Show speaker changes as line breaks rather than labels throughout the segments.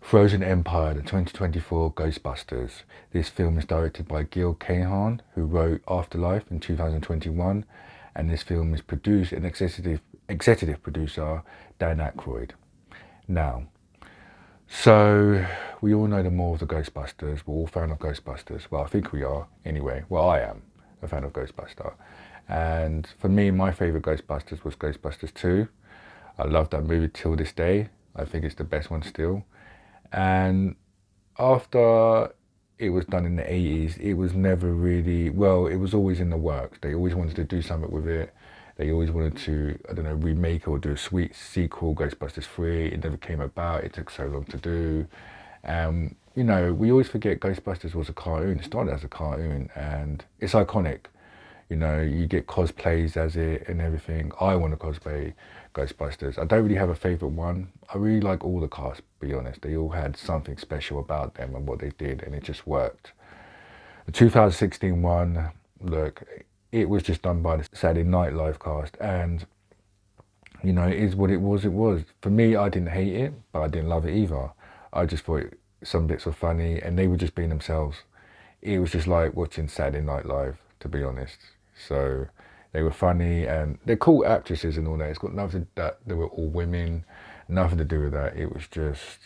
Frozen Empire, the 2024 Ghostbusters. This film is directed by Gil Kahan, who wrote Afterlife in 2021, and this film is produced and executive producer Dan Aykroyd. Now, so we all know the more of the Ghostbusters. We're all fan of Ghostbusters. Well, I think we are anyway. Well, I am a fan of Ghostbuster. And for me, my favourite Ghostbusters was Ghostbusters 2. I love that movie till this day. I think it's the best one still. And after it was done in the 80s, it was never really, well, it was always in the works. They always wanted to do something with it. They always wanted to, I don't know, remake it or do a sweet sequel, Ghostbusters 3. It never came about. It took so long to do. You know, we always forget Ghostbusters was a cartoon. It started as a cartoon and it's iconic. You know, you get cosplays as it and everything. I want to cosplay Ghostbusters. I don't really have a favourite one. I really like all the cast, to be honest. They all had something special about them and what they did, and it just worked. The 2016 one, look, it was just done by the Saturday Night Live cast, and, you know, it is what it was, it was. For me, I didn't hate it, but I didn't love it either. I just thought some bits were funny, and they were just being themselves. It was just like watching Saturday Night Live, to be honest. So they were funny and they're cool actresses and all that. It's got nothing that they were all women, nothing to do with that. It was just,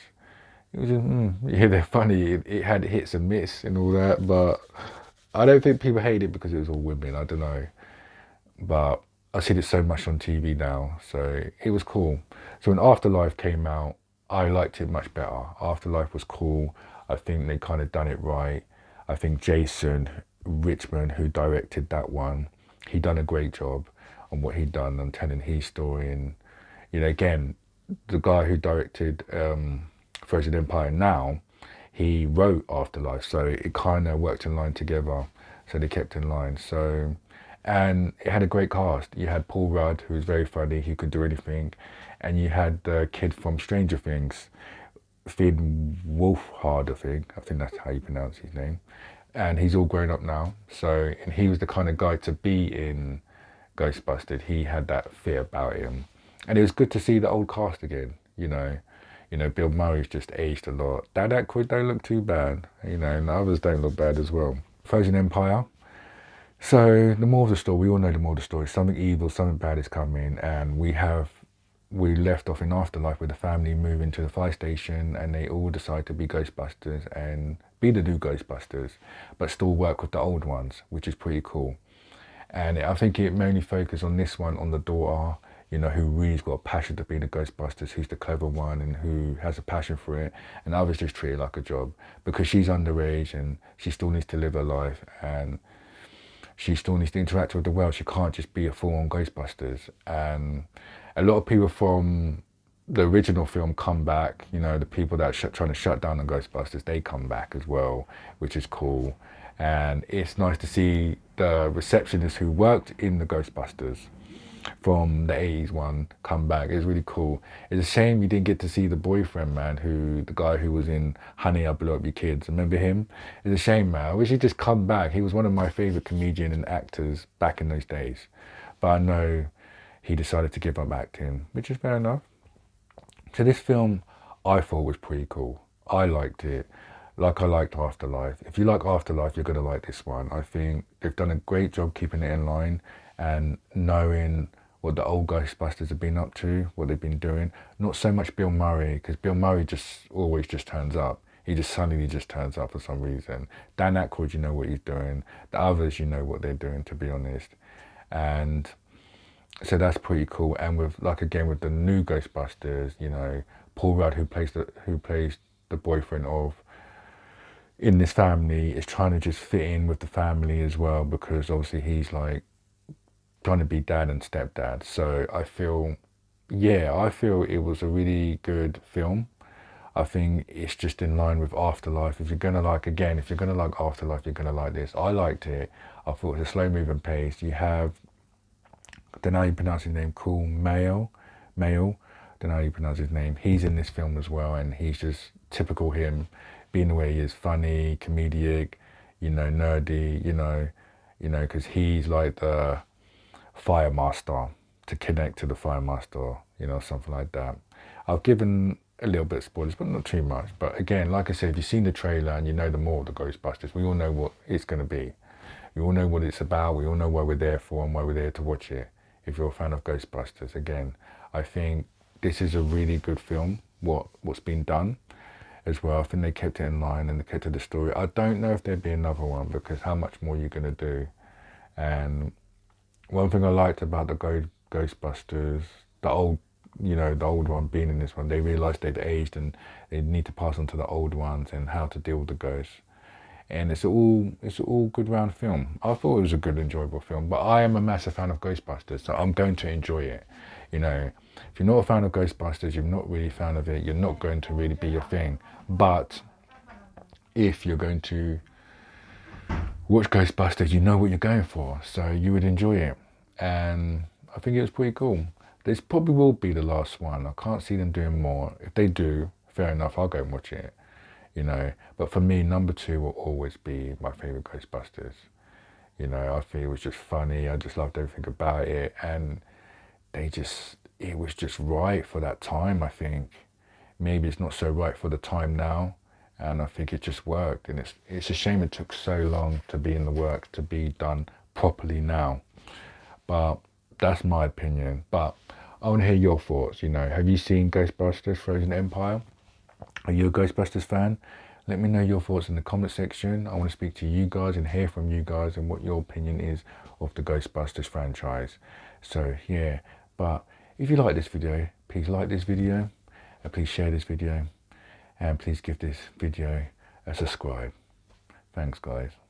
yeah, they're funny. It had hits and miss and all that, but I don't think people hate it because it was all women. I don't know, but I see it so much on TV now, so it was cool. So when Afterlife came out, I liked it much better. Afterlife was cool. I think they kind of done it right. I think Jason Richmond, who directed that one, he done a great job on what he'd done and telling his story. And, you know, again, the guy who directed Frozen Empire now, he wrote Afterlife, so it kind of worked in line together. So they kept in line. So, and it had a great cast. You had Paul Rudd, who was very funny, he could do anything, and you had the kid from Stranger Things, Finn Wolfhard, I think that's how you pronounce his name. And he's all grown up now, so, and he was the kind of guy to be in Ghostbusters. He had that fear about him, and it was good to see the old cast again. You know, Bill Murray's just aged a lot. Dan Aykroyd don't look too bad, you know, and the others don't look bad as well. Frozen Empire. So the more of the story, we all know the more of the story. Something evil, something bad is coming, and we left off in Afterlife with the family moving to the fire station, and they all decide to be Ghostbusters and be the new Ghostbusters, but still work with the old ones, which is pretty cool. And I think it mainly focused on this one, on the daughter, you know, who really's got a passion to be the Ghostbusters, who's the clever one and who has a passion for it, and others just treat it like a job because she's underage and she still needs to live her life and she still needs to interact with the world. She can't just be a full-on Ghostbusters. And a lot of people from the original film come back, you know, the people that are trying to shut down the Ghostbusters, they come back as well, which is cool. And it's nice to see the receptionists who worked in the Ghostbusters from the 80s one come back. It's really cool. It's a shame you didn't get to see the boyfriend, man, the guy who was in Honey, I Blew Up Your Kids. Remember him? It's a shame, man. I wish he'd just come back. He was one of my favourite comedians and actors back in those days. But I know he decided to give up acting, which is fair enough. So this film, I thought was pretty cool. I liked it, like I liked Afterlife. If you like Afterlife, you're going to like this one. I think they've done a great job keeping it in line and knowing what the old Ghostbusters have been up to, what they've been doing. Not so much Bill Murray, because Bill Murray always just turns up. He just suddenly just turns up for some reason. Dan Aykroyd, you know what he's doing. The others, you know what they're doing, to be honest. And so that's pretty cool. And with, like, again, with the new Ghostbusters, you know, Paul Rudd, who plays the boyfriend of in this family, is trying to just fit in with the family as well, because obviously he's like trying to be dad and stepdad. So I feel it was a really good film. I think it's just in line with Afterlife. If you're gonna like Afterlife, you're gonna like this. I liked it. I thought it was a slow moving pace. You have, I don't know how you pronounce his name, cool Mayo, don't know how you pronounce his name. He's in this film as well, and he's just typical him, being the way he is, funny, comedic, you know, nerdy, you know, because he's like the fire master, to connect to the fire master, you know, something like that. I've given a little bit of spoilers, but not too much. But again, like I said, if you've seen the trailer and you know the more of the Ghostbusters, we all know what it's going to be. We all know what it's about. We all know why we're there for and why we're there to watch it. If you're a fan of Ghostbusters, again, I think this is a really good film, what's been done as well. I think they kept it in line and they kept to the story. I don't know if there'd be another one, because how much more are you going to do? And one thing I liked about the Ghostbusters, the old, the old one being in this one, they realised they'd aged and they need to pass on to the old ones and how to deal with the ghosts. And it's all good round film. I thought it was a good, enjoyable film, but I am a massive fan of Ghostbusters, so I'm going to enjoy it. If you're not a fan of Ghostbusters, you're not really a fan of it, you're not going to really be your thing. But if you're going to watch Ghostbusters, you know what you're going for, so you would enjoy it. And I think it was pretty cool. This probably will be the last one. I can't see them doing more. If they do, fair enough, I'll go and watch it. But for me, number 2 will always be my favourite Ghostbusters. I think it was just funny. I just loved everything about it, and it was just right for that time. I think maybe it's not so right for the time now, and I think it just worked. And it's a shame it took so long to be in the works, to be done properly now. But that's my opinion. But I want to hear your thoughts. Have you seen Ghostbusters Frozen Empire? Are you a Ghostbusters fan? Let me know your thoughts in the comment section. I want to speak to you guys and hear from you guys and what your opinion is of the Ghostbusters franchise. So yeah, but if you like this video, please like this video, and please share this video, and please give this video a subscribe. Thanks guys.